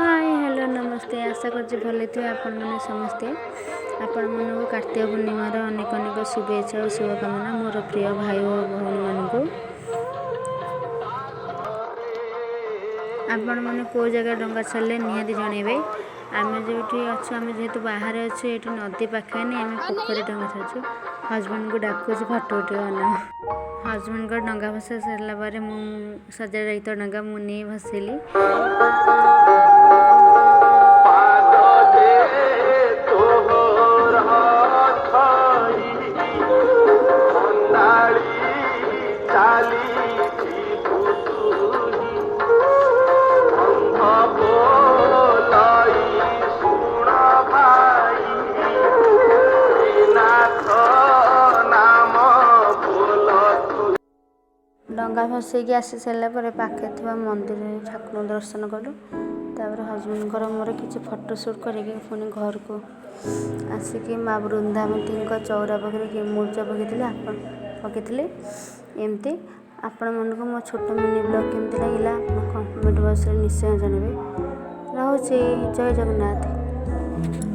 Hi hello नमस्ते आशा करछि भले थे आपण मैंने समस्ते आपण मन कार्तिक पूर्णिमार अनेक अनेक शुभेच्छा और शुभकामना मोर प्रिय भाई और भौणी मानू आपण मैंने कौ जगह डंगा छाड़े निहाती जनइबे आम जो अच्छु आम जेहेतु बाहर अच्छु ये नदी पाखे नहीं आम पोखरी डंगा छाड़ू हजबैंड को डाकुच फटो उठे अना हजबैंड को डंगा भसा सारापर मुझे सजा रही डंगा मुझे भसैली डंगा भसैकी आसी सारापर पाखे थी मंदिर ठाकुर दर्शन कलु तापर हजबैंड मोर किसी फोटो सुट करके पुणी घर को आसिकी माँ वृंदावती चौरा पाखे मूर्जा पकई एमती आपण मन को मो छोट मिनी ब्लॉग केमती लगे कमेंट बॉक्स निश्चय जानवे रहुଛି जय जगन्नाथ।